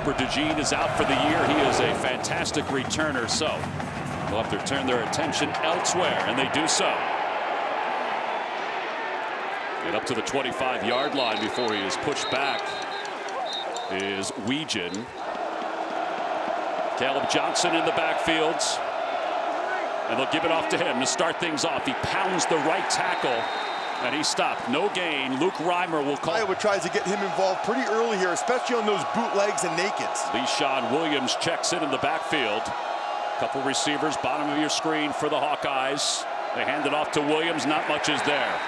Cooper DeJean is out for the year. He is a fantastic returner, so they'll have to turn their attention elsewhere, and they do so. And up to the 25-yard line before he is pushed back is Weegan. Caleb Johnson in the backfield, and they'll give it off to him to start things off. He pounds the right tackle, and he stopped. No gain. Luke Reimer will call. Iowa tries to get him involved pretty early here, especially on those bootlegs and nakeds. Le'Shawn Williams checks in the backfield. Couple receivers, bottom of your screen for the Hawkeyes. They hand it off to Williams. Not much is there.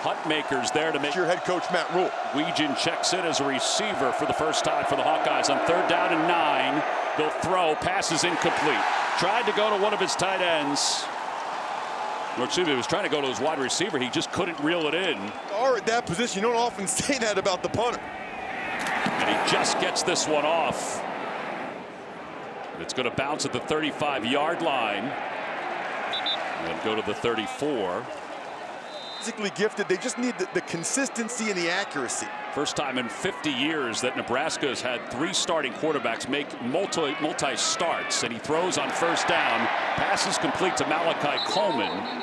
Huntmaker's there to make. Your head coach, Matt Rule. Weegan checks in as a receiver for the first time for the Hawkeyes on 3rd down and 9. They'll throw. Pass is incomplete. Tried to go to one of his tight ends. Or excuse me, he was trying to go to his wide receiver. He just couldn't reel it in. Or at that position, you don't often say that about the punter. And he just gets this one off. It's going to bounce at the 35-yard line. And go to the 34. Physically gifted, they just need the consistency and the accuracy. First time in 50 years that Nebraska has had 3 starting quarterbacks make multi starts, and he throws on 1st down. Passes complete to Malachi Coleman.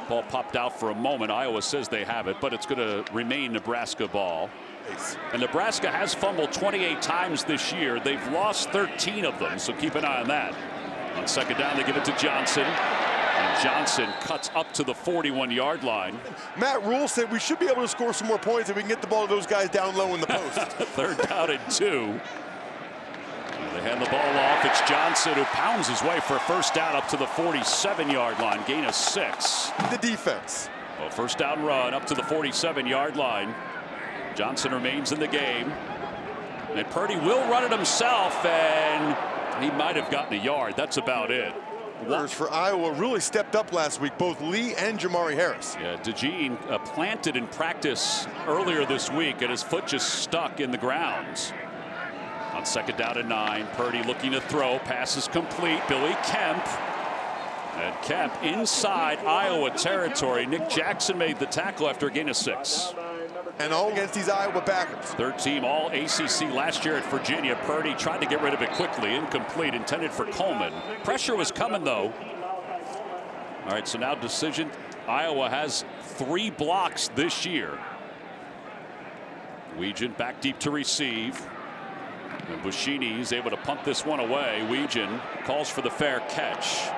Ball popped out for a moment. Iowa says they have it, but it's going to remain Nebraska ball. And Nebraska has fumbled 28 times this year. They've lost 13 of them, so keep an eye on that. On 2nd down, they give it to Johnson. And Johnson cuts up to the 41-yard line. Matt Rule said we should be able to score some more points if we can get the ball to those guys down low in the post. 3rd down and 2. And they hand the ball off. It's Johnson who pounds his way for a 1st down up to the 47-yard line. Gain of 6. The defense. Well, 1st down run up to the 47-yard line. Johnson remains in the game. And Purdy will run it himself, and he might have gotten a yard. That's about it. For Iowa really stepped up last week, both Lee and Jamari Harris. Yeah, DeJean planted in practice earlier this week, and his foot just stuck in the ground. On 2nd down and 9, Purdy looking to throw. Pass is complete. Billy Kemp. And Kemp inside Iowa territory. Nick Jackson made the tackle after a gain of 6. And all against these Iowa backers. 3rd team all ACC last year at Virginia. Purdy tried to get rid of it quickly. Incomplete, intended for Coleman. Pressure was coming, though. All right, so now decision. Iowa has 3 blocks this year. Weegan back deep to receive. And Buschini is able to punt this one away. Weegan calls for the fair catch.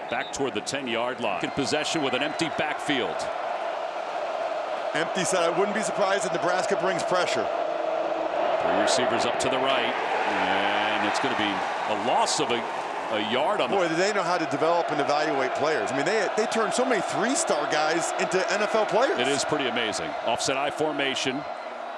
Back toward the 10-yard line. In possession with an empty backfield. Empty said, I wouldn't be surprised if Nebraska brings pressure. 3 receivers up to the right, and it's going to be a loss of a yard on. Boy, they know how to develop and evaluate players. I mean, they turn so many 3-star guys into NFL players. It is pretty amazing. Offset I formation.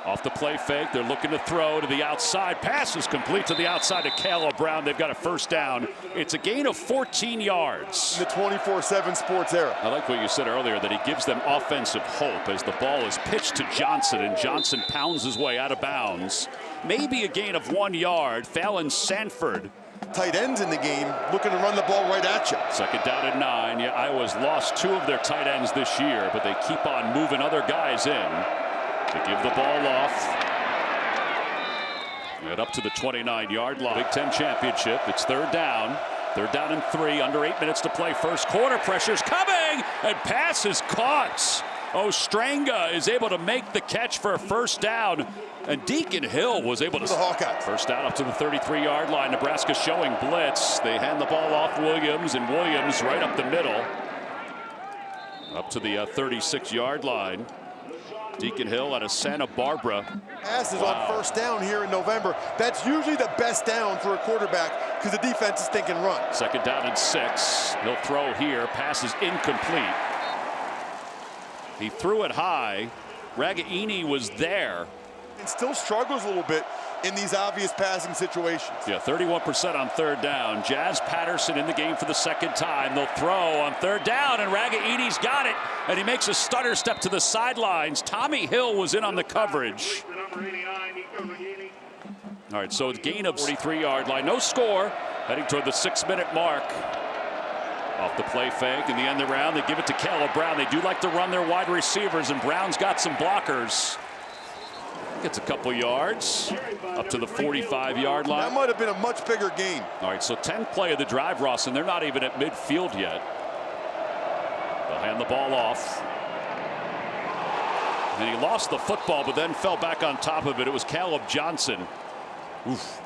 Off the play fake, they're looking to throw to the outside. Pass is complete to the outside to Caleb Brown. They've got a 1st down. It's a gain of 14 yards. In the 24/7 sports era. I like what you said earlier, that he gives them offensive hope as the ball is pitched to Johnson, and Johnson pounds his way out of bounds. Maybe a gain of 1 yard. Fallon Sanford. Tight ends in the game looking to run the ball right at you. 2nd down and 9. Yeah, Iowa's lost 2 of their tight ends this year, but they keep on moving other guys in. They give the ball off. And up to the 29-yard line. Big Ten championship. It's 3rd down. 3rd down and 3. Under 8 minutes to play. First quarter. Pressure's coming. And pass is caught. Ostrenga is able to make the catch for a 1st down. And Deacon Hill was able to. The Hawkeyes. 1st down up to the 33-yard line. Nebraska showing blitz. They hand the ball off Williams. And Williams right up the middle. Up to the 36-yard line. Deacon Hill out of Santa Barbara. Passes on 1st down here in November. That's usually the best down for a quarterback because the defense is thinking run. 2nd down and 6. He'll throw here. Pass is incomplete. He threw it high. Ragaini was there. And still struggles a little bit in these obvious passing situations. Yeah, 31% on 3rd down. Jazz Patterson in the game for the 2nd time. They'll throw on 3rd down, and Ragaini's got it. And he makes a stutter step to the sidelines. Tommy Hill was in on the coverage. All right, so a gain of 43-yard line. No score. Heading toward the 6-minute mark. Off the play fake, in the end around, they give it to Caleb Brown. They do like to run their wide receivers, and Brown's got some blockers. Gets a couple yards up to the 45-yard line. That might have been a much bigger gain. All right, so 10th play of the drive, Ross, and they're not even at midfield yet. They'll hand the ball off. And he lost the football, but then fell back on top of it. It was Caleb Johnson. Oof.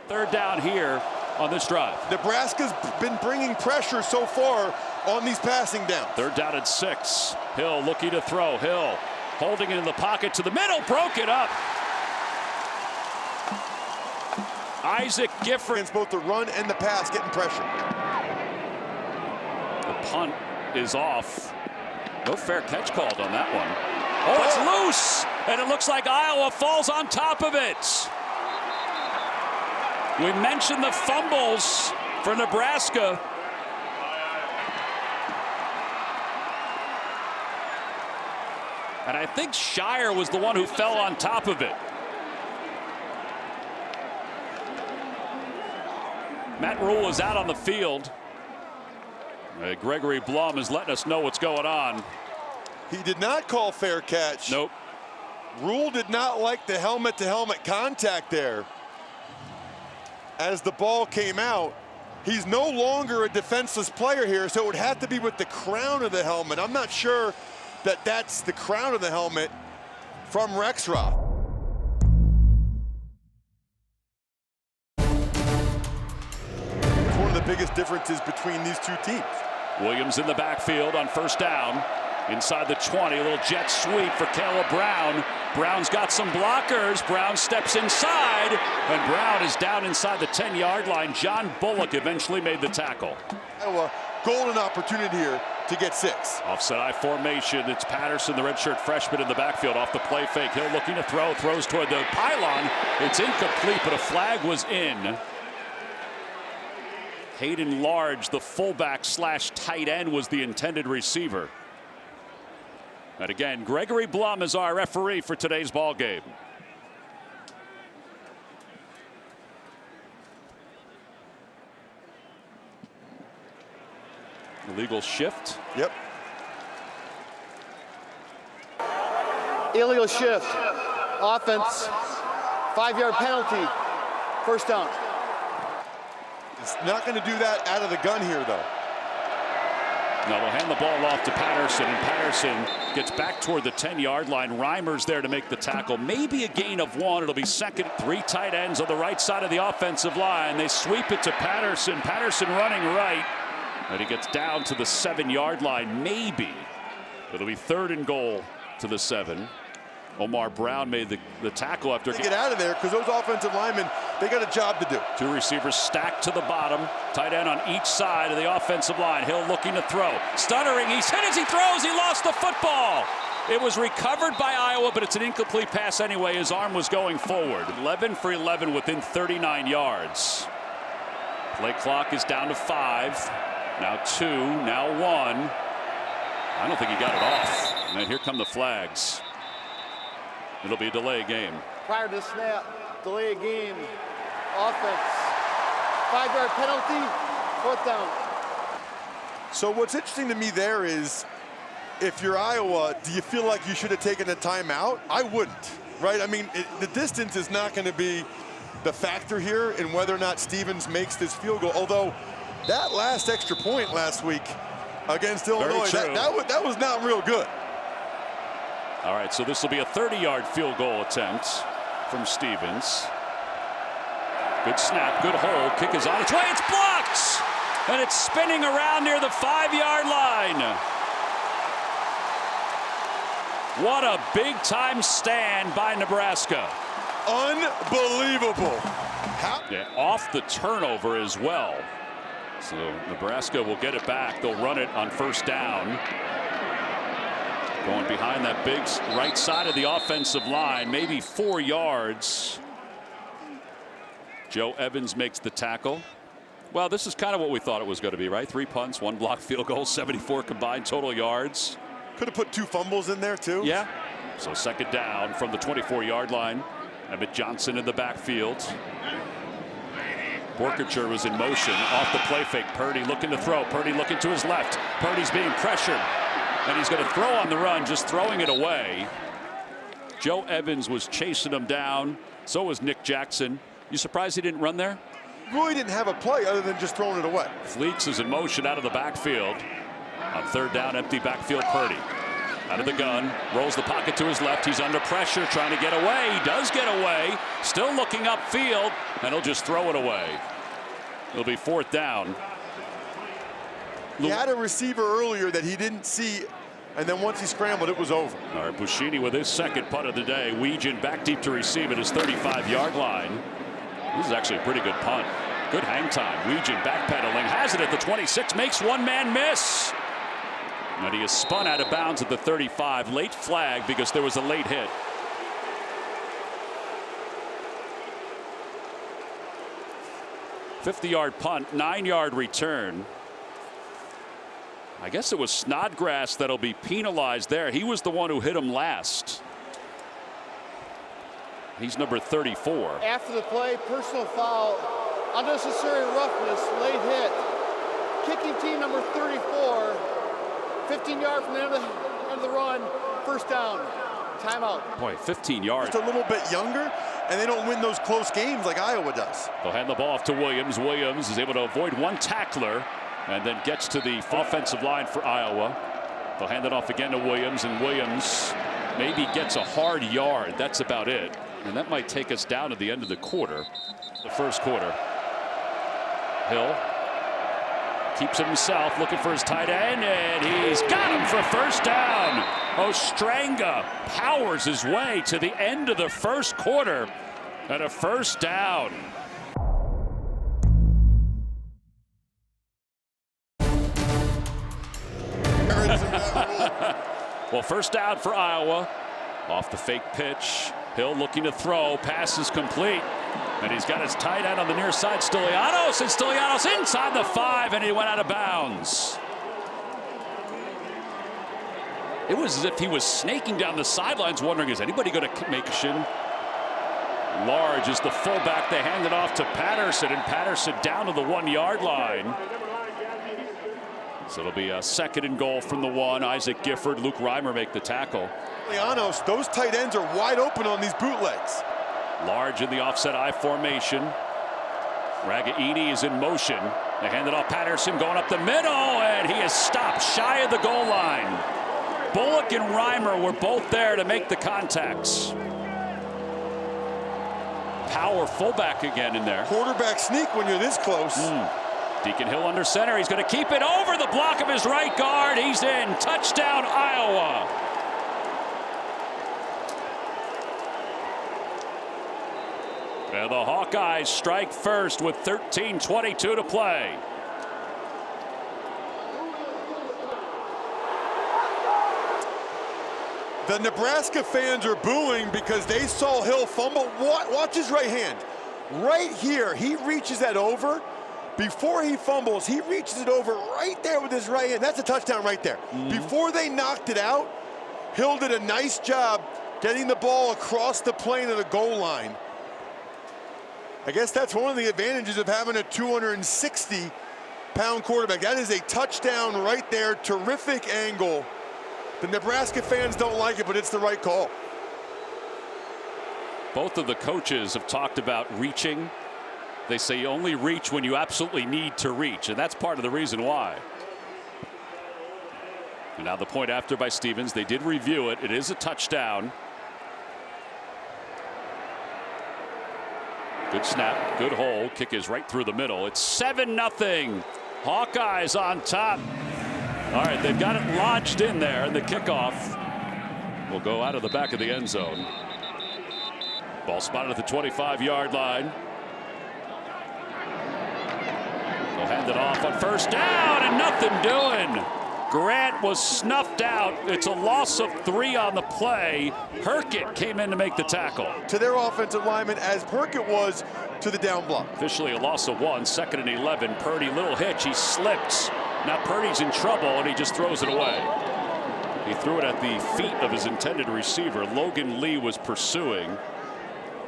Third down here on this drive. Nebraska's been bringing pressure so far on these passing downs. Third down at 6. Hill looking to throw. Hill holding it in the pocket to the middle. Broke it up. Isaac Gifford. Against both the run and the pass, getting pressure. The punt is off. No fair catch called on that one. Oh, it's loose. And it looks like Iowa falls on top of it. We mentioned the fumbles for Nebraska. And I think Shire was the one who fell on top of it. Matt Rule is out on the field. Gregory Blum is letting us know what's going on. He did not call fair catch. Nope. Rule did not like the helmet-to-helmet contact there. As the ball came out, he's no longer a defenseless player here, so it would have to be with the crown of the helmet. I'm not sure that that's the crown of the helmet from Rexroth. It's one of the biggest differences between these two teams. Williams in the backfield on first down. Inside the 20, a little jet sweep for Caleb Brown. Brown's got some blockers. Brown steps inside, and Brown is down inside the 10-yard line. John Bullock eventually made the tackle. Iowa, golden opportunity here to get 6. Offset I formation. It's Patterson, the redshirt freshman, in the backfield off the play fake. Hill looking to throw, throws toward the pylon. It's incomplete, but a flag was in. Hayden Large, the fullback / tight end, was the intended receiver. And again, Gregory Blum is our referee for today's ball game. Illegal shift. Yep. Illegal shift. Offense. 5-yard penalty. First down. It's not going to do that out of the gun here, though. Now they'll hand the ball off to Patterson, and Patterson gets back toward the 10-yard line. Reimer's there to make the tackle. Maybe a gain of 1. It'll be second. 3 tight ends on the right side of the offensive line. They sweep it to Patterson. Patterson running right. And he gets down to the 7-yard line, maybe. It'll be 3rd and goal to the 7. Omar Brown made the tackle after. Get out of there, because those offensive linemen, they got a job to do. 2 receivers stacked to the bottom. Tight end on each side of the offensive line. Hill looking to throw. Stuttering. He's hit as he throws. He lost the football. It was recovered by Iowa, but it's an incomplete pass anyway. His arm was going forward. 11 for 11 within 39 yards. Play clock is down to 5. Now 2. Now 1. I don't think he got it off. And then here come the flags. It'll be a delay game. Prior to snap, delay game, offense, 5-yard penalty, 4th down. So what's interesting to me there is, if you're Iowa, do you feel like you should have taken a timeout? I wouldn't, right? I mean, the distance is not going to be the factor here in whether or not Stevens makes this field goal. Although that last extra point last week against Illinois, that was not real good. All right, so this will be a 30-yard field goal attempt from Stevens. Good snap, good hold. Kick is on its way. It's blocked, and it's spinning around near the 5-yard line. What a big-time stand by Nebraska. Unbelievable. Yeah, off the turnover as well. So Nebraska will get it back. They'll run it on first down. Going behind that big right side of the offensive line, maybe 4 yards. Joe Evans makes the tackle. Well, this is kind of what we thought it was going to be, right? 3 punts, 1 block field goal, 74 combined total yards. Could have put 2 fumbles in there, too. Yeah. So second down from the 24-yard line. Emmett Johnson in the backfield. Borkature was in motion off the play fake. Purdy looking to throw. Purdy looking to his left. Purdy's being pressured. And he's going to throw on the run, just throwing it away. Joe Evans was chasing him down. So was Nick Jackson. You surprised he didn't run there? Really didn't have a play other than just throwing it away. Fleeks is in motion out of the backfield. On third down, empty backfield, Purdy. Out of the gun, rolls the pocket to his left. He's under pressure, trying to get away. He does get away. Still looking upfield, and he'll just throw it away. It'll be fourth down. He had a receiver earlier that he didn't see, and then once he scrambled, it was over. All right, Buschini with his second punt of the day. Weegan back deep to receive at his 35-yard line. This is actually a pretty good punt. Good hang time. Weegan backpedaling, has it at the 26, makes one man miss. And he is spun out of bounds at the 35. Late flag because there was a late hit. .50-yard punt, 9-yard return. I guess it was Snodgrass that'll be penalized there. He was the one who hit him last. He's number 34. After the play, personal foul, unnecessary roughness, late hit. Kicking team number 34, 15 yards from the end of the run, first down, timeout. Boy, 15 yards. Just a little bit younger, and they don't win those close games like Iowa does. They'll hand the ball off to Williams. Williams is able to avoid one tackler and then gets to the offensive line for Iowa. They'll hand it off again to Williams, and Williams maybe gets a hard yard. That's about it. And that might take us down to the end of the quarter, the first quarter. Hill keeps it himself, looking for his tight end, and he's got him for first down. Ostranga powers his way to the end of the first quarter and a first down. Well, first down for Iowa. Off the fake pitch. Hill looking to throw. Pass is complete. And he's got his tight end on the near side, Stilianos. And Stilianos inside the 5, and he went out of bounds. It was as if he was snaking down the sidelines, wondering, is anybody going to make a shin? Large is the fullback. They hand it off to Patterson, and Patterson down to the 1-yard line. So it'll be a second and goal from the 1. Isaac Gifford, Luke Reimer make the tackle. Stilianos, those tight ends are wide open on these bootlegs. Large in the offset I formation. Ragaini is in motion. They hand it off. Patterson going up the middle, and he is stopped shy of the goal line. Bullock and Reimer were both there to make the contacts. Power fullback again in there. Quarterback sneak when you're this close. Deacon Hill under center. He's going to keep it over the block of his right guard. He's in. Touchdown, Iowa. And the Hawkeyes strike first with 13:22 to play. The Nebraska fans are booing because they saw Hill fumble. Watch his right hand. Right here, he reaches that over. Before he fumbles, he reaches it over right there with his right hand. That's a touchdown right there. Before they knocked it out, Hill did a nice job getting the ball across the plane of the goal line. I guess that's one of the advantages of having a 260-pound quarterback. That is a touchdown right there. Terrific angle. The Nebraska fans don't like it, but it's the right call. Both of the coaches have talked about reaching. They say you only reach when you absolutely need to reach, and that's part of the reason why. And now the point after by Stevens. They did review it. It is a touchdown. Good snap, good hole. Kick is right through the middle. It's 7-0. Hawkeyes on top. All right, they've got it lodged in there, and the kickoff will go out of the back of the end zone. Ball spotted at the 25-yard line. They'll hand it off on first down, and nothing doing. Grant was snuffed out. It's a loss of 3 on the play. Hurkett came in to make the tackle. To their offensive lineman, as Hurkett was to the down block. Officially a loss of 1, 2nd and 11. Purdy, little hitch, he slipped. Now Purdy's in trouble, and he just throws it away. He threw it at the feet of his intended receiver. Logan Lee was pursuing.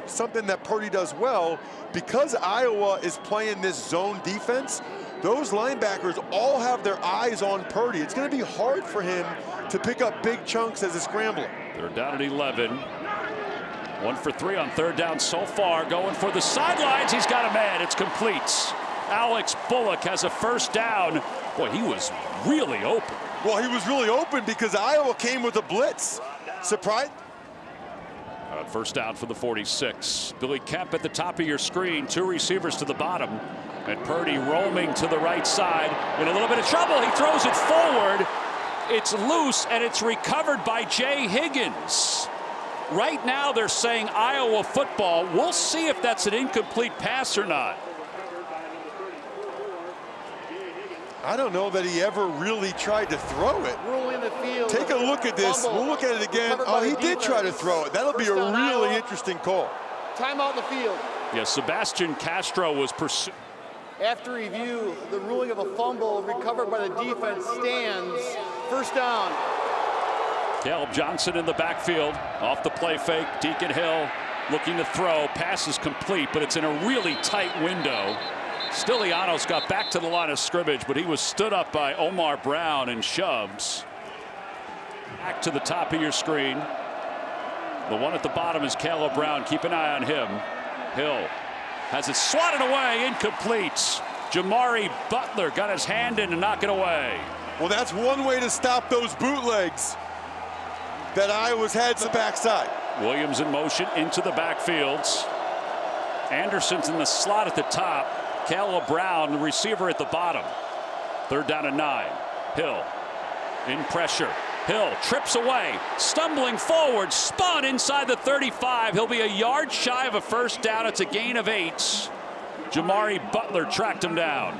Something that Purdy does well, because Iowa is playing this zone defense, those linebackers all have their eyes on Purdy. It's going to be hard for him to pick up big chunks as a scrambler. They're down at 11. 1 for 3 on third down so far. Going for the sidelines. He's got a man. It's complete. Alex Bullock has a first down. Boy, he was really open. Well, he was really open because Iowa came with a blitz. Surprise. First down for the 46. Billy Kemp at the top of your screen. 2 receivers to the bottom. And Purdy roaming to the right side. In a little bit of trouble. He throws it forward. It's loose, and it's recovered by Jay Higgins. Right now, they're saying Iowa football. We'll see if that's an incomplete pass or not. I don't know that he ever really tried to throw it. Ruling the field. Take a look at this. We'll look at it again. Oh, he did try to throw it. That'll be a really interesting call. Timeout in the field. Yes, Sebastian Castro was pursuing. After review, the ruling of a fumble recovered by the defense stands. First down. Caleb Johnson in the backfield. Off the play fake. Deacon Hill looking to throw. Pass is complete, but it's in a really tight window. Stilianos got back to the line of scrimmage, but he was stood up by Omar Brown and shoved. Back to the top of your screen. The one at the bottom is Caleb Brown. Keep an eye on him. Hill has it swatted away, incomplete. Jamari Butler got his hand in to knock it away. Well, that's one way to stop those bootlegs that Iowa's had to the backside. Williams in motion into the backfield. Anderson's in the slot at the top. Caleb Brown, the receiver at the bottom. Third down and 9. Hill in pressure. Hill trips away, stumbling forward, spun inside the 35. He'll be a yard shy of a first down. It's a gain of 8. Jamari Butler tracked him down.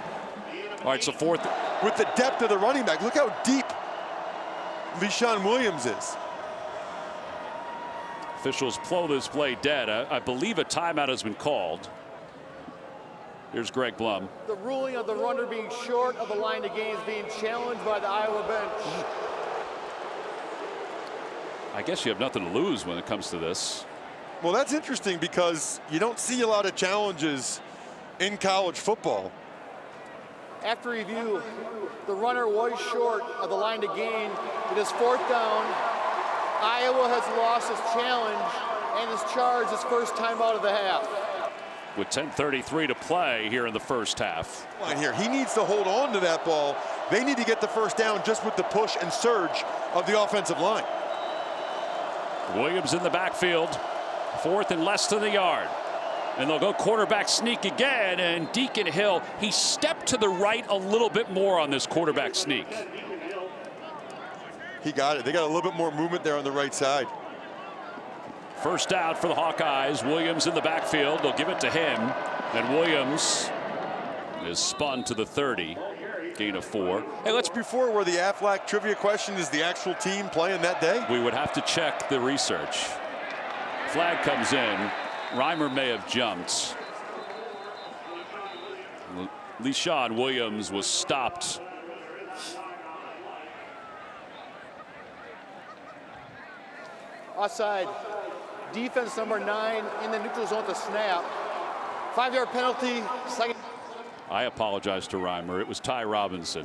All right, so fourth. With the depth of the running back, look how deep LeSean Williams is. Officials blow this play dead. I believe a timeout has been called. Here's Greg Blum. The ruling of the runner being short of the line of gain is being challenged by the Iowa bench. I guess you have nothing to lose when it comes to this. Well, that's interesting because you don't see a lot of challenges in college football. After review, the runner was short of the line to gain. It is fourth down. Iowa has lost his challenge and is charged his first time out of the half. With 10:33 to play here in the first half. Here, he needs to hold on to that ball. They need to get the first down just with the push and surge of the offensive line. Williams in the backfield. 4th and less than the yard. And they'll go quarterback sneak again. And Deacon Hill, he stepped to the right a little bit more on this quarterback sneak. He got it. They got a little bit more movement there on the right side. First down for the Hawkeyes. Williams in the backfield. They'll give it to him. And Williams is spun to the 30. Gain of 4. Hey, let's before where the Aflac trivia question is the actual team playing that day. We would have to check the research. Flag comes in. Reimer may have jumped. LeSean Williams was stopped. Offside. Defense number 9 in the neutral zone to snap. 5-yard penalty. Second. I apologize to Reimer. It was Ty Robinson.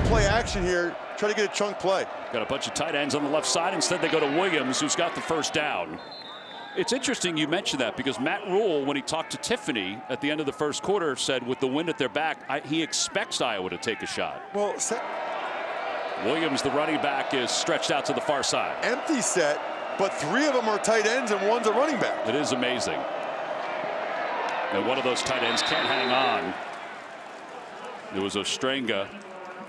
Play action here. Try to get a chunk play. Got a bunch of tight ends on the left side. Instead, they go to Williams, who's got the first down. It's interesting you mentioned that because Matt Rule, when he talked to Tiffany at the end of the first quarter, said with the wind at their back, he expects Iowa to take a shot. Well, Williams, the running back, is stretched out to the far side. Empty set, but 3 of them are tight ends and 1's a running back. It is amazing. And one of those tight ends can't hang on. It was Ostrenga.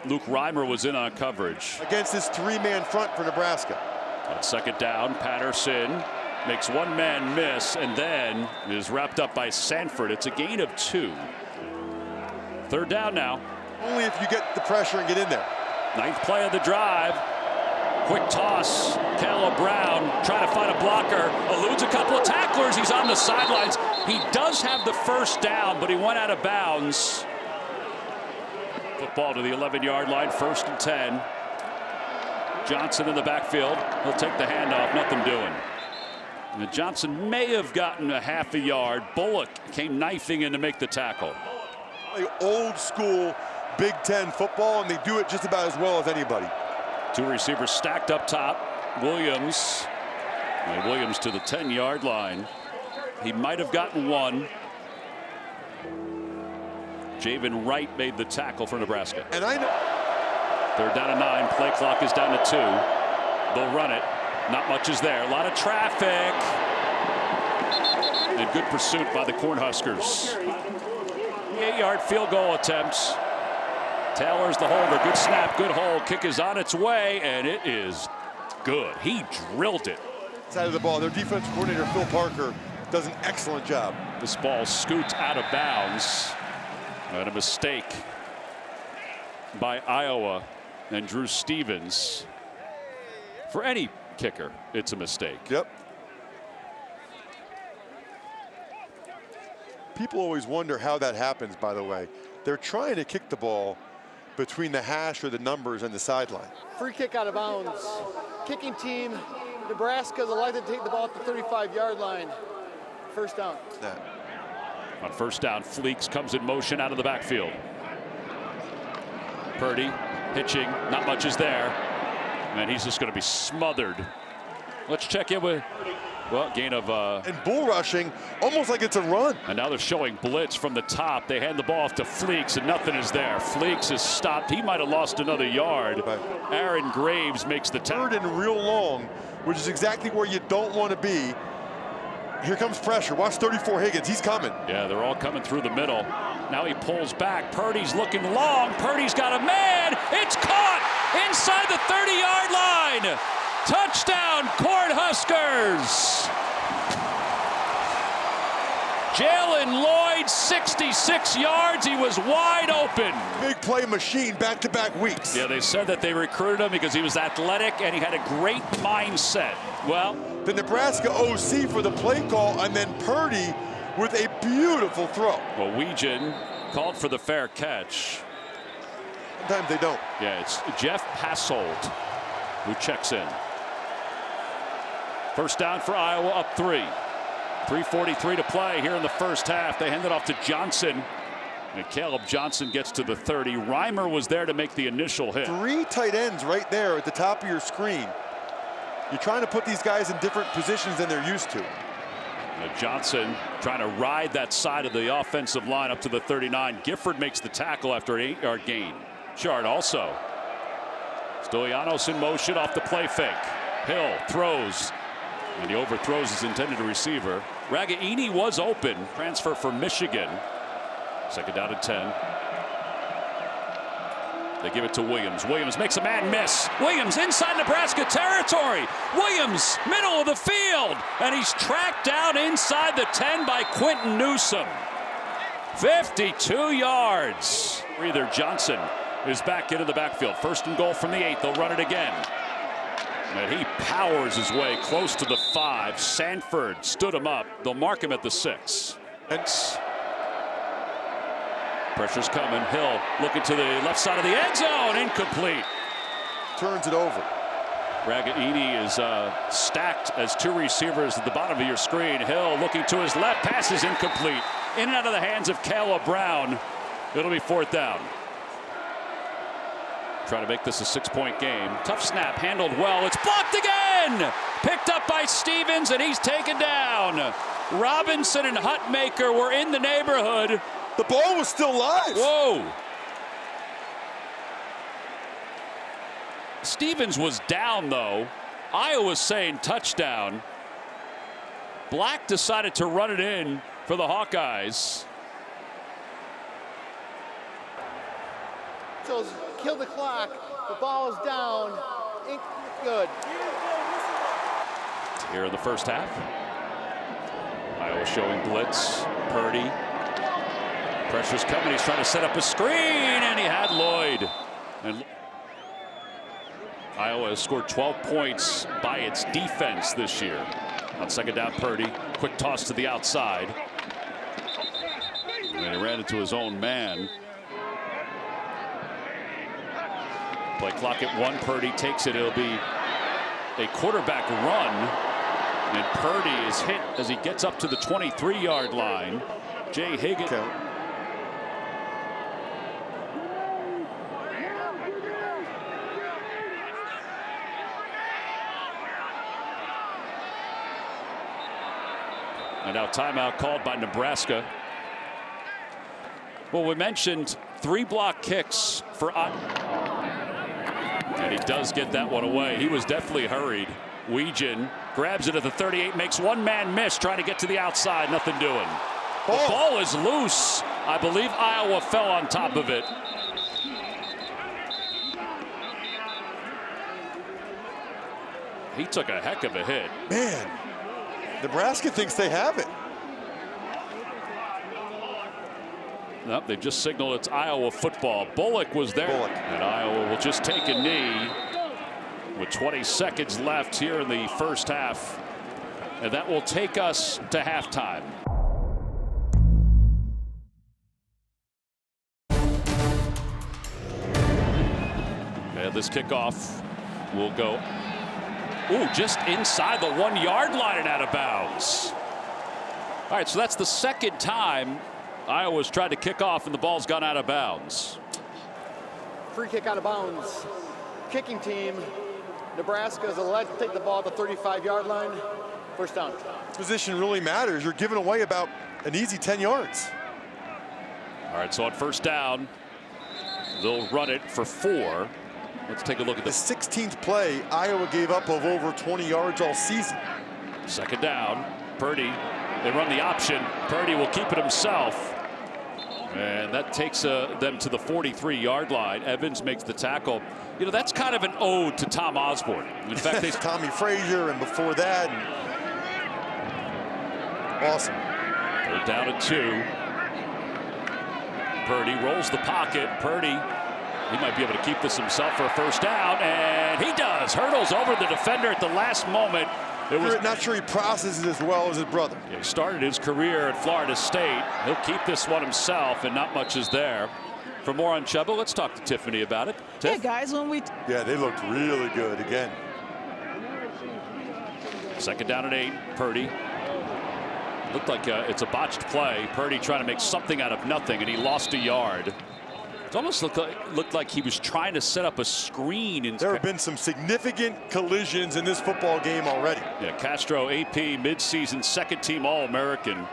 Luke Reimer was in on coverage. Against this 3-man front for Nebraska. On second down, Patterson makes one man miss and then is wrapped up by Sanford. It's a gain of 2. Third down now. Only if you get the pressure and get in there. 9th play of the drive. Quick toss. Caleb Brown trying to find a blocker. Eludes a couple of tacklers. He's on the sidelines. He does have the first down, but he went out of bounds. Football to the 11-yard line. 1st and 10. Johnson in the backfield. He'll take the handoff. Nothing doing. And Johnson may have gotten a half a yard. Bullock came knifing in to make the tackle. play old school Big Ten football, and they do it just about as well as anybody. Two receivers stacked up top. Williams. And Williams to the 10-yard line. He might have gotten one. Javen Wright made the tackle for Nebraska. And I know. They're down to 9. Play clock is down to 2. They'll run it. Not much is there. A lot of traffic. And good pursuit by the Cornhuskers. The 8-yard field goal attempts. Taylor's the holder. Good snap, good hold. Kick is on its way, and it is good. He drilled it. Side of the ball. Their defensive coordinator, Phil Parker, does an excellent job. This ball scoots out of bounds. And a mistake by Iowa and Drew Stevens. For any kicker, it's a mistake. Yep. People always wonder how that happens, by the way. They're trying to kick the ball between the hash or the numbers and the sideline. Free kick out of bounds. Kicking team, Nebraska is elected to take the ball at the 35-yard line. First down. Snap. On first down, Fleeks comes in motion out of the backfield. Purdy hitching, not much is there. And he's just going to be smothered. Let's check in with, well, gain of... And bull rushing, almost like it's a run. And now they're showing blitz from the top. They hand the ball off to Fleeks, and nothing is there. Fleeks is stopped. He might have lost another yard. Right. Aaron Graves makes the tackle. Third and real long, which is exactly where you don't want to be. Here comes pressure. Watch 34 Higgins. He's coming. Yeah, they're all coming through the middle. Now he pulls back. Purdy's looking long. Purdy's got a man. It's caught inside the 30-yard line. Touchdown, Cornhuskers. Jalen Lloyd, 66 yards. He was wide open. Big play machine back-to-back weeks. Yeah, they said that they recruited him because he was athletic and he had a great mindset. Well, the Nebraska OC for the play call, and then Purdy with a beautiful throw. well, Weegan called for the fair catch. Sometimes they don't. Yeah, it's Jeff Passold who checks in. First down for Iowa, up 3. 3:43 to play here in the first half. They hand it off to Johnson. And Caleb Johnson gets to the 30. Reimer was there to make the initial hit. 3 tight ends right there at the top of your screen. You're trying to put these guys in different positions than they're used to. Johnson trying to ride that side of the offensive line up to the 39. Gifford makes the tackle after an 8-yard gain. Shard also. Stoyanos in motion off the play fake. Hill throws. And he overthrows his intended receiver. Ragaini was open. Transfer for Michigan. Second down and 10. They give it to Williams. Williams makes a man miss. Williams inside Nebraska territory. Williams, middle of the field. And he's tracked down inside the 10 by Quentin Newsome. 52 yards. Either Johnson is back into the backfield. First and goal from the 8. They'll run it again. And he powers his way close to the 5. Sanford stood him up. They'll mark him at the 6. Pressure's coming. Hill looking to the left side of the end zone. Incomplete. Turns it over. Ragaini is stacked as 2 receivers at the bottom of your screen. Hill looking to his left. Pass is incomplete. In and out of the hands of Caleb Brown. It'll be 4th down. Trying to make this a 6-point game. Tough snap, handled well. It's blocked again! Picked up by Stevens, and he's taken down. Robinson and Hutmaker were in the neighborhood. The ball was still live. Whoa! Stevens was down, though. Iowa's saying touchdown. Black decided to run it in for the Hawkeyes. So kill the clock. The ball is down. Good. Here in the first half. Iowa showing blitz. Purdy. Pressure's coming. He's trying to set up a screen, and he had Lloyd. And Iowa has scored 12 points by its defense this year. On second down, Purdy. Quick toss to the outside. And he ran into his own man. Play clock at 1. Purdy takes it. It'll be a quarterback run. And Purdy is hit as he gets up to the 23-yard line. Jay Higgins. And now timeout called by Nebraska. Well, we mentioned 3 block kicks for and he does get that one away. He was definitely hurried. Weegen grabs it at the 38, makes one man miss, trying to get to the outside, nothing doing. The ball is loose. I believe Iowa fell on top of it. He took a heck of a hit. Man, Nebraska thinks they have it. Nope, they've just signaled it's Iowa football. Bullock was there. And Iowa will just take a knee with 20 seconds left here in the first half. And that will take us to halftime. And this kickoff will go, just inside the 1-yard line and out of bounds. All right, so that's the second time Iowa's tried to kick off and the ball's gone out of bounds. Free kick out of bounds. Kicking team, Nebraska is allowed to take the ball at the 35-yard line. First down. Position really matters. You're giving away about an easy 10 yards. All right, so on first down, they'll run it for 4. Let's take a look at the 16th play. Iowa gave up of over 20 yards all season. Second down, Purdy. They run the option. Purdy will keep it himself. And that takes them to the 43-yard line. Evans makes the tackle. You know, that's kind of an ode to Tom Osborne. In fact, they Tommy Frazier, and before that. Awesome. They're down at 2. Purdy rolls the pocket. Purdy, he might be able to keep this himself for a first down, and he does. Hurdles over the defender at the last moment. It was not sure he processes as well as his brother. He started his career at Florida State. He'll keep this one himself, and not much is there. For more on Chuba, let's talk to Tiffany about it. Yeah, guys, yeah, they looked really good again. Second down at 8. Purdy. Looked like it's a botched play. Purdy trying to make something out of nothing, and he lost a yard. It almost looked like he was trying to set up a screen. There have been some significant collisions in this football game already. Yeah, Castro, AP, midseason second-team All-American.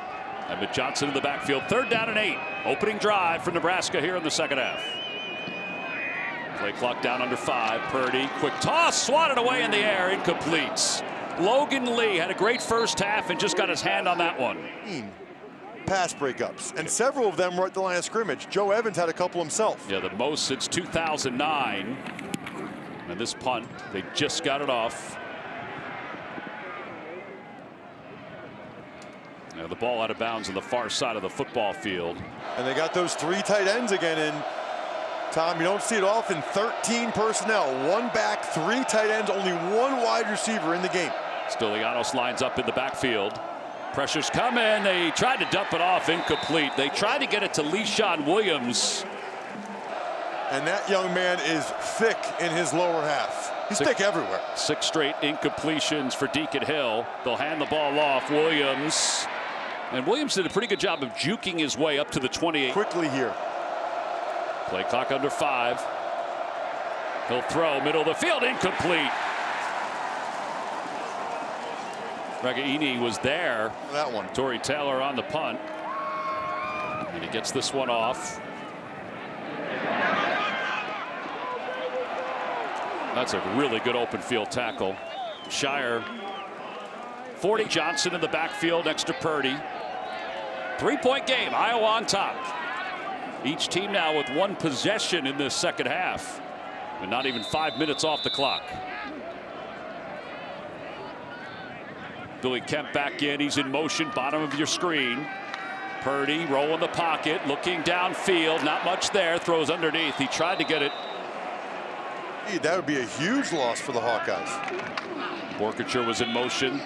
Emmett Johnson in the backfield. Third down and 8. Opening drive for Nebraska here in the second half. Play clock down under 5. Purdy, quick toss, swatted away in the air, incomplete. Logan Lee had a great first half and just got his hand on that one. Pass breakups, and several of them were at the line of scrimmage. Joe Evans had a couple himself. Yeah, the most since 2009. And this punt, they just got it off. Now the ball out of bounds on the far side of the football field. And they got those 3 tight ends again. And Tom, you don't see it often. 13 personnel, 1 back, 3 tight ends, only 1 wide receiver in the game. Stilianos lines up in the backfield. Pressure's coming. They tried to dump it off, incomplete. They tried to get it to Le'Shawn Williams. And that young man is thick in his lower half. He's thick everywhere. 6 straight incompletions for Deacon Hill. They'll hand the ball off. Williams. And Williams did a pretty good job of juking his way up to the 28. Quickly here. Play clock under 5. He'll throw middle of the field, incomplete. Regaini was there. That one. Torrey Taylor on the punt. And he gets this one off. That's a really good open field tackle. Shire. 40. Johnson in the backfield next to Purdy. 3-point game. Iowa on top. Each team now with 1 possession in this second half. And not even 5 minutes off the clock. Billy Kemp back in. He's in motion. Bottom of your screen. Purdy rolling the pocket. Looking downfield. Not much there. Throws underneath. He tried to get it. That would be a huge loss for the Hawkeyes. Borkature was in motion.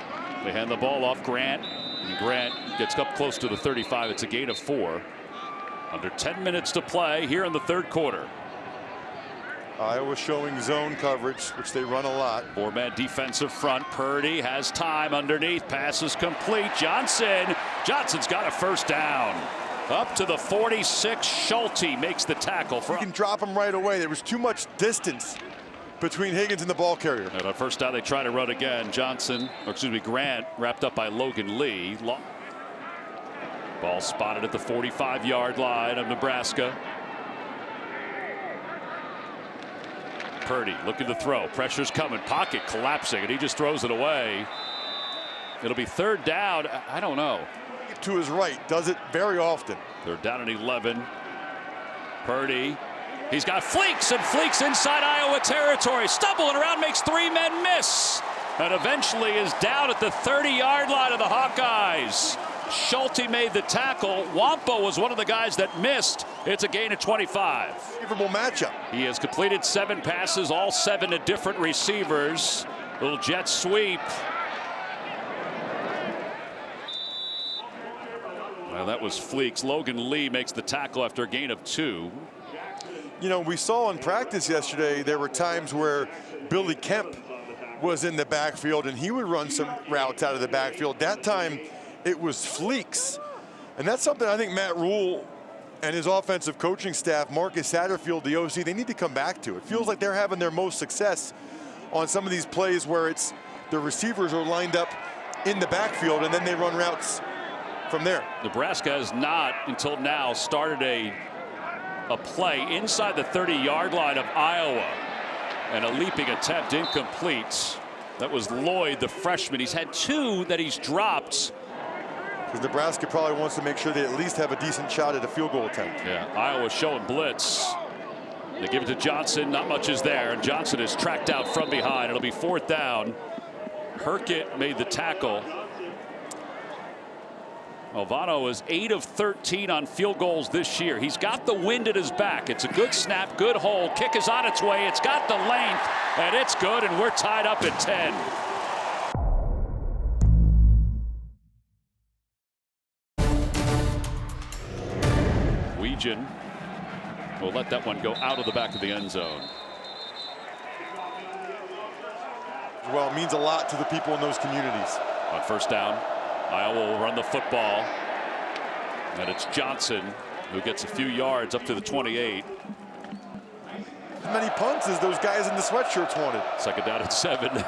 They hand the ball off Grant. And Grant gets up close to the 35. It's a gain of 4. Under 10 minutes to play here in the third quarter. Iowa showing zone coverage, which they run a lot. 4-man defensive front. Purdy has time underneath. Pass is complete. Johnson's got a first down. Up to the 46. Schulte makes the tackle. You can drop him right away. There was too much distance between Higgins and the ball carrier. And on first down, they try to run again. Grant wrapped up by Logan Lee. Ball spotted at the 45-yard line of Nebraska. Purdy looking to throw. Pressure's coming. Pocket collapsing, and he just throws it away. It'll be third down. I don't know. To his right, does it very often. They're down at 11. Purdy. He's got Fleeks, and Fleeks inside Iowa territory. Stumbling around, makes 3 men miss. And eventually is down at the 30-yard line of the Hawkeyes. Schulte made the tackle. Wampo was one of the guys that missed. It's a gain of 25. Favorable matchup. He has completed 7 passes, all 7 to different receivers. Little jet sweep. Well, that was Fleeks. Logan Lee makes the tackle after a gain of 2. You know, we saw in practice yesterday, there were times where Billy Kemp was in the backfield and he would run some routes out of the backfield. That time, it was Fleeks. And that's something I think Matt Rule and his offensive coaching staff, Marcus Satterfield, the OC, they need to come back to. It feels like they're having their most success on some of these plays where it's the receivers are lined up in the backfield and then they run routes from there. Nebraska has not, until now, started a play inside the 30-yard line of Iowa. And a leaping attempt incomplete. That was Lloyd, the freshman. He's had 2 that he's dropped. Because Nebraska probably wants to make sure they at least have a decent shot at a field goal attempt. Yeah, Iowa showing blitz. They give it to Johnson. Not much is there. And Johnson is tracked out from behind. It'll be 4th down. Hurkett made the tackle. Alvano is 8 of 13 on field goals this year. He's got the wind at his back. It's a good snap, good hole. Kick is on its way. It's got the length, and it's good, and we're tied up at 10. Weegan will let that one go out of the back of the end zone. Well, it means a lot to the people in those communities. On first down, Iowa will run the football. And it's Johnson who gets a few yards up to the 28. As many punts as those guys in the sweatshirts wanted. Second down at 7.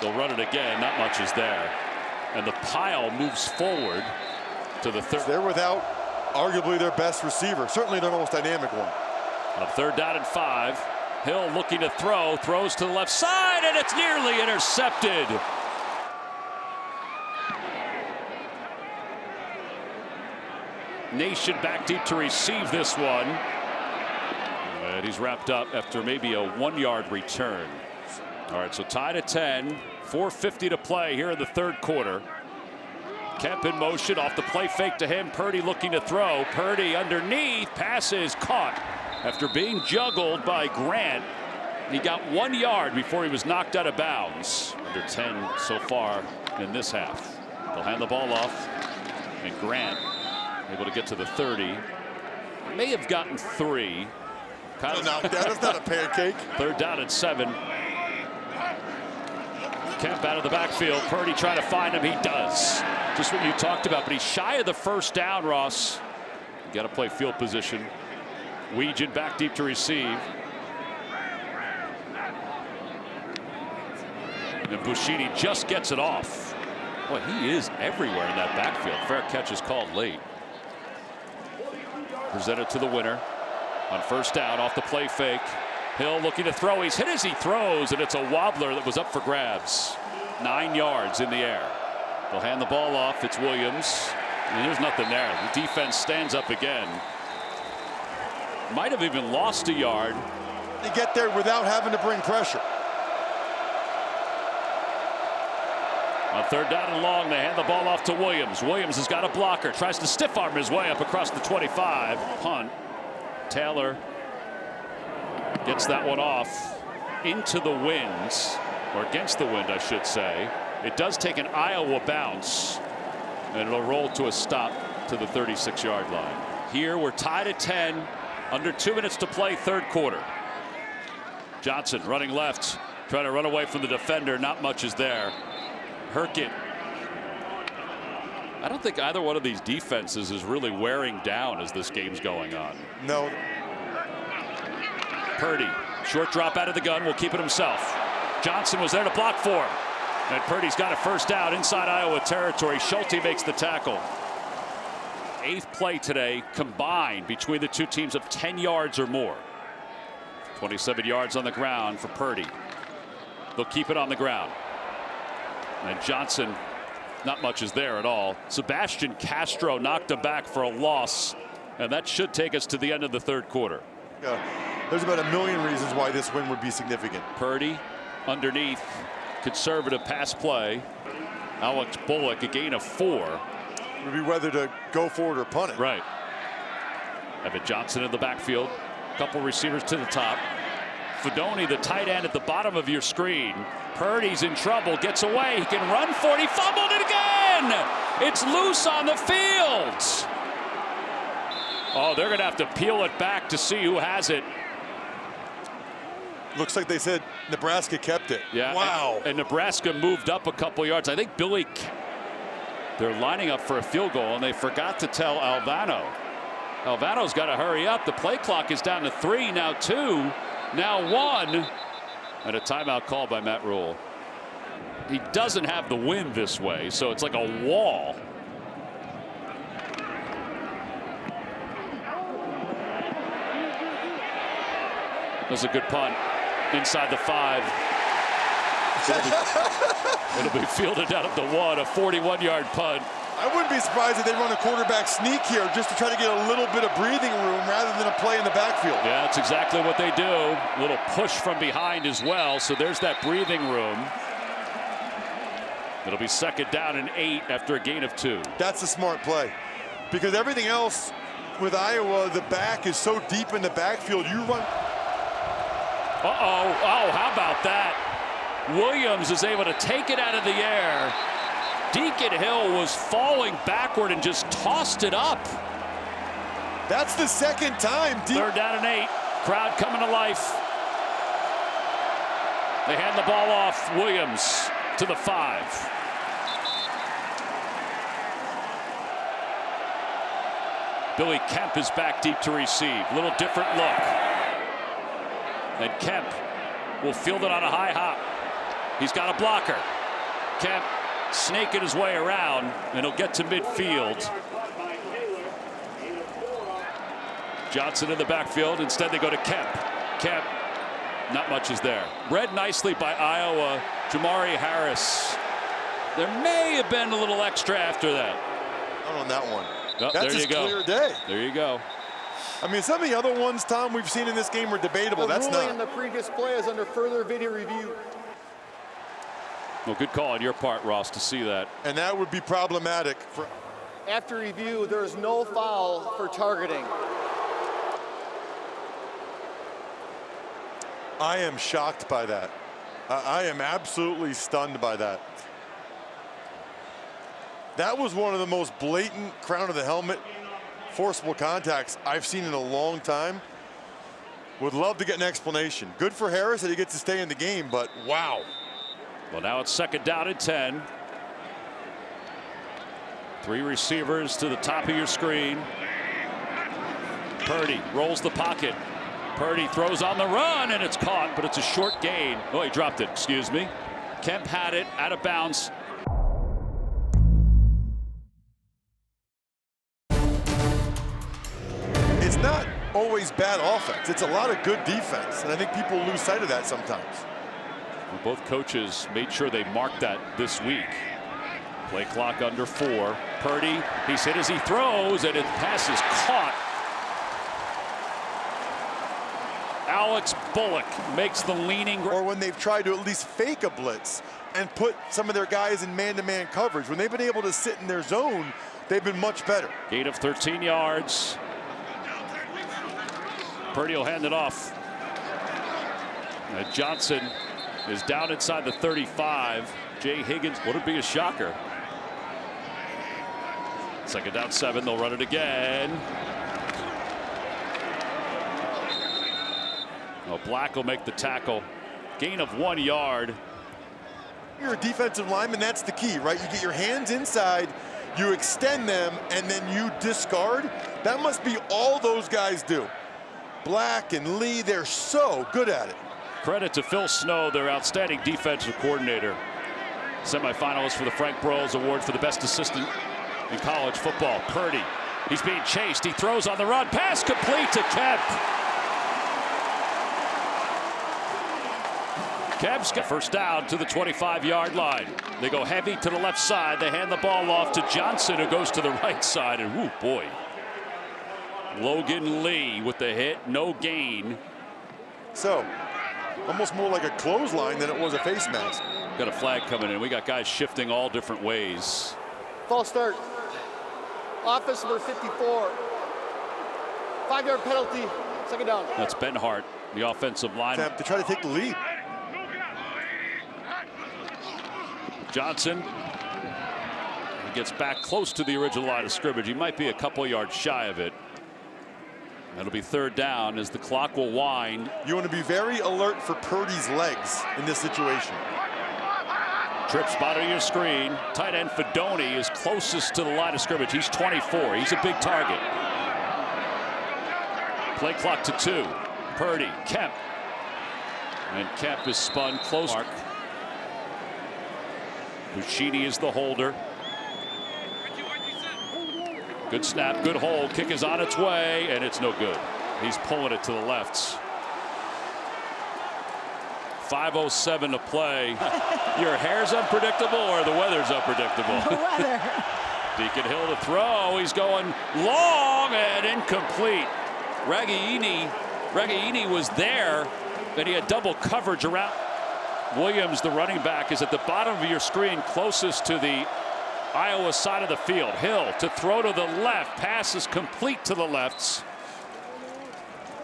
They'll run it again. Not much is there. And the pile moves forward to the third. They're without arguably their best receiver. Certainly their most dynamic one. On third down and 5. Hill looking to throw. Throws to the left side, and it's nearly intercepted. Nation back deep to receive this one. And he's wrapped up after maybe a 1-yard return. All right, so tied at 10. 4:50 to play here in the third quarter. Kemp in motion off the play fake to him. Purdy looking to throw. Purdy underneath. Pass is caught after being juggled by Grant. He got 1 yard before he was knocked out of bounds. Under 10 so far in this half. They'll hand the ball off. And Grant able to get to the 30. May have gotten 3. That's not a pancake. Third down and 7. Kemp out of the backfield. Purdy trying to find him. He does. Just what you talked about, but he's shy of the first down, Ross. You got to play field position. Weegan back deep to receive. And Bushini just gets it off. Boy, he is everywhere in that backfield. Fair catch is called late. Presented to the winner on first down off the play fake. Hill looking to throw. He's hit as he throws, and it's a wobbler that was up for grabs. 9 yards in the air. They'll hand the ball off. It's Williams. And there's nothing there. The defense stands up again. Might have even lost a yard. They get there without having to bring pressure. On third down and long, they hand the ball off to Williams. Williams has got a blocker. Tries to stiff arm his way up across the 25. Punt. Taylor gets that one off into the wind, or against the wind, I should say. It does take an Iowa bounce, and it'll roll to a stop to the 36-yard line. Here we're tied at 10. Under 2 minutes to play, third quarter. Johnson running left, trying to run away from the defender. Not much is there. Hurkett. I don't think either one of these defenses is really wearing down as this game's going on. No. Purdy, short drop out of the gun, will keep it himself. Johnson was there to block for him. And Purdy's got a first down inside Iowa territory. Schulte makes the tackle. 8th play today combined between the two teams of 10 yards or more. 27 yards on the ground for Purdy. They'll keep it on the ground. And Johnson, not much is there at all. Sebastian Castro knocked him back for a loss, and that should take us to the end of the 3rd quarter. Yeah, there's about a million reasons why this win would be significant. Purdy underneath, conservative pass play. Alex Bullock, a gain of 4. It would be whether to go forward or punt it. Right. Evan Johnson in the backfield. Couple receivers to the top. Fidone, the tight end at the bottom of your screen. Purdy's in trouble, gets away. He can run 40, fumbled it again. It's loose on the field. Oh, they're going to have to peel it back to see who has it. Looks like they said Nebraska kept it. Yeah. Wow. And Nebraska moved up a couple yards. I think they're lining up for a field goal, and they forgot to tell Alvano. Alvano's got to hurry up. The play clock is down to 3, now 2, now 1. And a timeout called by Matt Rule. He doesn't have the wind this way, so it's like a wall. That's a good punt inside the 5. It'll be fielded down at the 1, a 41-yard punt. I wouldn't be surprised if they run a quarterback sneak here just to try to get a little bit of breathing room rather than a play in the backfield. Yeah, that's exactly what they do. A little push from behind as well, so there's that breathing room. It'll be 2nd down and 8 after a gain of 2. That's a smart play, because everything else with Iowa, the back is so deep in the backfield. You run. Uh-oh. Oh, how about that? Williams is able to take it out of the air. Deacon Hill was falling backward and just tossed it up. That's the 2nd time. 3rd down and 8. Crowd coming to life. They hand the ball off. Williams to the 5. Billy Kemp is back deep to receive. Little different look. And Kemp will field it on a high hop. He's got a blocker. Kemp snaking his way around, and he'll get to midfield. Johnson in the backfield. Instead, they go to Kemp. Kemp, not much is there. Read nicely by Iowa. Jamari Harris. There may have been a little extra after that. Not on that one. Oh, that's there you go. Clear day. There you go. I mean, some of the other ones, Tom, we've seen in this game were debatable. The That's ruling not. in the previous play is under further video review. Well, good call on your part, Ross, to see that. And that would be problematic. After review, there is no foul for targeting. I am shocked by that. I am absolutely stunned by that. That was one of the most blatant crown of the helmet forcible contacts I've seen in a long time. Would love to get an explanation. Good for Harris that he gets to stay in the game, but wow. Well, now it's 2nd down and 10. 3 receivers to the top of your screen. Purdy rolls the pocket. Purdy throws on the run, and it's caught, but it's a short gain. Oh, he dropped it, excuse me. Kemp had it out of bounds. It's not always bad offense. It's a lot of good defense, and I think people lose sight of that sometimes. Well, both coaches made sure they marked that this week. Play clock under 4. Purdy, he's hit as he throws, and his pass is caught. Alex Bullock makes the leaning. Or when they've tried to at least fake a blitz and put some of their guys in man-to-man coverage. When they've been able to sit in their zone, they've been much better. Gain of 13 yards. Purdy will hand it off. And Johnson is down inside the 35. Jay Higgins, would it be a shocker? 2nd down 7, they'll run it again. Well, Black will make the tackle. Gain of 1 yard. You're a defensive lineman, that's the key, right? You get your hands inside, you extend them, and then you discard. That must be all those guys do. Black and Lee, they're so good at it. Credit to Phil Snow, their outstanding defensive coordinator. Semifinalist for the Frank Broyles Award for the best assistant in college football. Purdy He's being chased. He throws on the run. Pass complete to Kemp. Kemp's got first down to the 25-yard line. They go heavy to the left side. They hand the ball off to Johnson, who goes to the right side. And, whoo, boy. Logan Lee with the hit. No gain. So, almost more like a clothesline than it was a face mask. Got a flag coming in. We got guys shifting all different ways. False start. Offense number 54. 5-yard penalty. Second down. That's Benhart, the offensive line. Attempt to try to take the lead. Johnson. He gets back close to the original line of scrimmage. He might be a couple yards shy of it. That'll be third down as the clock will wind. You want to be very alert for Purdy's legs in this situation. Trips bottom of your screen. Tight end Fedoni is closest to the line of scrimmage. He's 24. He's a big target. Play clock to 2. Purdy, Kemp. And Kemp is spun close. Mark. Buccini is the holder. Good snap, good hold. Kick is on its way, and it's no good. He's pulling it to the left. 5:07 to play. Your hair's unpredictable or the weather's unpredictable? The weather. Deacon Hill to throw. He's going long and incomplete. Ragaini was there, and he had double coverage around. Williams, the running back, is at the bottom of your screen closest to the Iowa side of the field. Hill to throw to the left. Pass is complete to the left.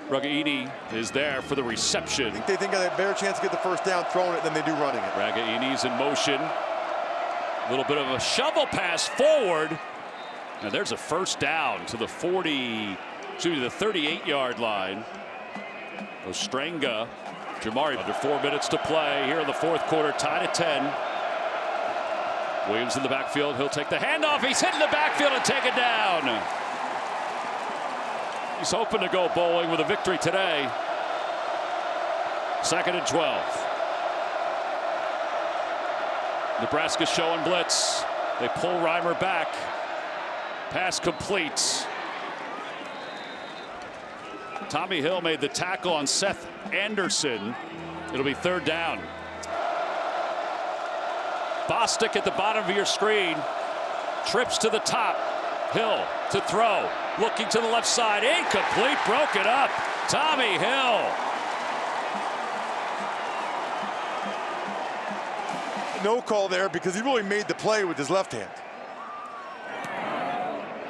Ragaini is there for the reception. I think they think they have a better chance to get the first down throwing it than they do running it. Ragaini's in motion. A little bit of a shovel pass forward. And there's a first down to the 38-yard line. Ostrenga. Jamari under 4 minutes to play here in the fourth quarter, tied at 10. Williams in the backfield. He'll take the handoff. He's hitting the backfield and take it down. He's hoping to go bowling with a victory today. 2nd and 12. Nebraska showing blitz. They pull Reimer back. Pass complete. Tommy Hill made the tackle on Seth Anderson. It'll be third down. Bostic at the bottom of your screen. Trips to the top. Hill to throw. Looking to the left side. Incomplete. Broken up. Tommy Hill. No call there because he really made the play with his left hand.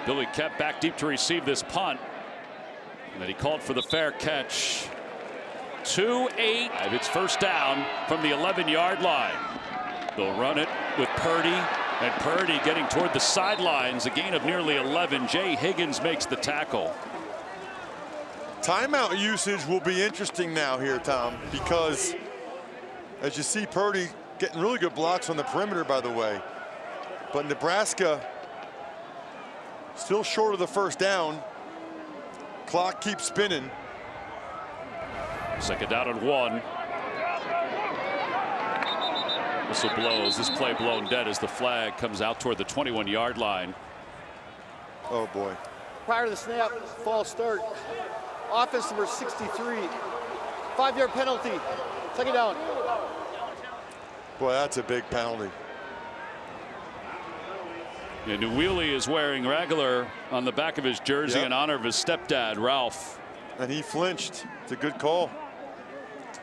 Billy Kemp back deep to receive this punt. And then he called for the fair catch. 2-8. It's first down from the 11-yard line. They'll run it with Purdy. And Purdy getting toward the sidelines. A gain of nearly 11. Jay Higgins makes the tackle. Timeout usage will be interesting now here, Tom, because as you see Purdy getting really good blocks on the perimeter, by the way. But Nebraska still short of the first down. Clock keeps spinning. 2nd down and 1. Whistle blows. This play blown dead as the flag comes out toward the 21-yard line. Oh boy. Prior to the snap, false start. Offense number 63. 5-yard penalty. Second down. Boy, that's a big penalty. And Newili is wearing Ragler on the back of his jersey Yep. in honor of his stepdad, Ralph. And he flinched. It's a good call.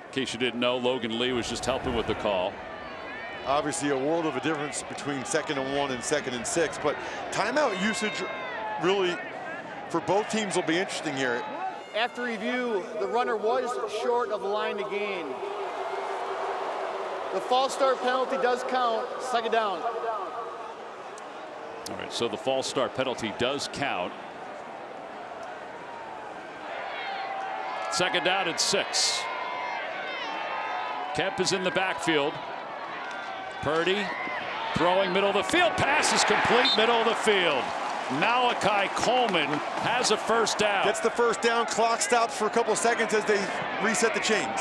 In case you didn't know, Logan Lee was just helping with the call. Obviously a world of a difference between 2nd and 1 and 2nd and 6, but timeout usage really for both teams will be interesting here. After review, the runner was short of the line to gain. The false start penalty does count. Second down. All right, so the false start penalty does count. 2nd down and 6. Kemp is in the backfield. Purdy throwing middle of the field. Pass is complete middle of the field. Malachi Coleman has a first down. Gets the first down. Clock stops for a couple seconds as they reset the chains.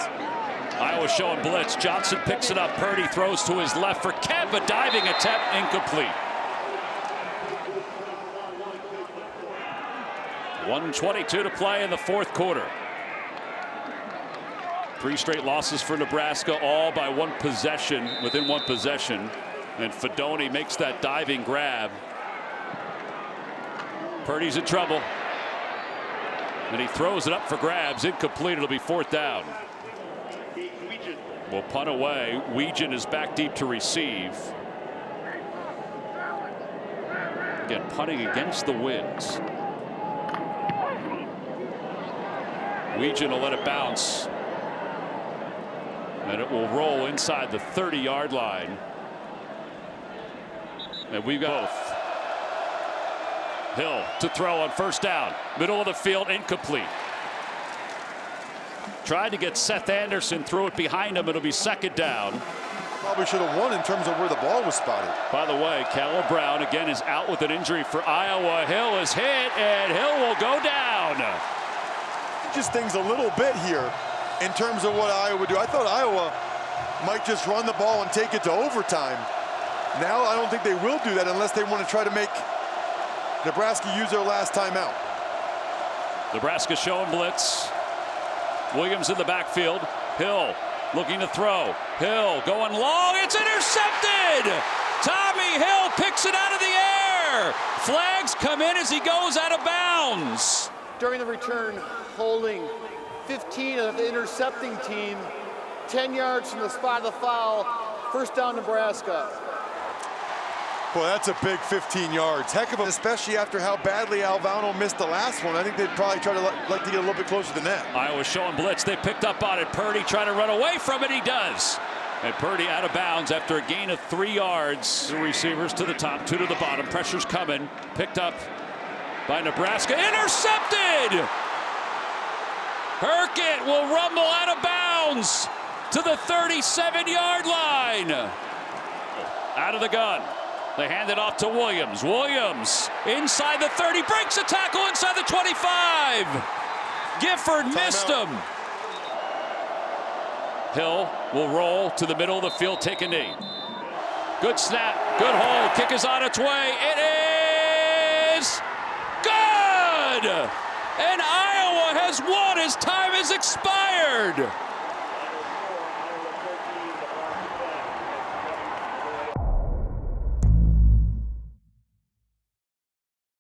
Iowa showing blitz. Johnson picks it up. Purdy throws to his left for Kemp. A diving attempt incomplete. 1:22 to play in the fourth quarter. 3 straight losses for Nebraska, all by within one possession. And Fedoni makes that diving grab. Purdy's in trouble. And he throws it up for grabs. Incomplete. It'll be 4th down. Will punt away. Weegan is back deep to receive. Again, punting against the winds. Weegan will let it bounce. And it will roll inside the 30-yard line. And we've got both. Hill to throw on 1st down. Middle of the field, incomplete. Tried to get Seth Anderson, threw it behind him. It'll be 2nd down. Probably should have won in terms of where the ball was spotted. By the way, Caleb Brown again is out with an injury for Iowa. Hill is hit, and Hill will go down. Just things a little bit here in terms of what Iowa would do. I thought Iowa might just run the ball and take it to overtime. Now I don't think they will do that unless they want to try to make Nebraska use their last timeout. Nebraska showing blitz. Williams in the backfield. Hill looking to throw. Hill going long. It's intercepted. Tommy Hill picks it out of the air. Flags come in as he goes out of bounds. During the return, holding 15 of the intercepting team, 10 yards from the spot of the foul. 1st down, Nebraska. Boy, that's a big 15 yards. Heck of a, especially after how badly Alvano missed the last one. I think they'd probably try to like to get a little bit closer than that. Iowa showing blitz. They picked up on it. Purdy trying to run away from it. He does. And Purdy out of bounds after a gain of 3 yards. The receivers to the top, 2 to the bottom. Pressure's coming. Picked up by Nebraska. Intercepted! Hurkett will rumble out of bounds to the 37-yard line. Out of the gun. They hand it off to Williams. Williams inside the 30, breaks a tackle inside the 25. Gifford missed him. Hill will roll to the middle of the field, take a knee. Good snap, good hold, kick is on its way. It is good! And Iowa has won as time has expired.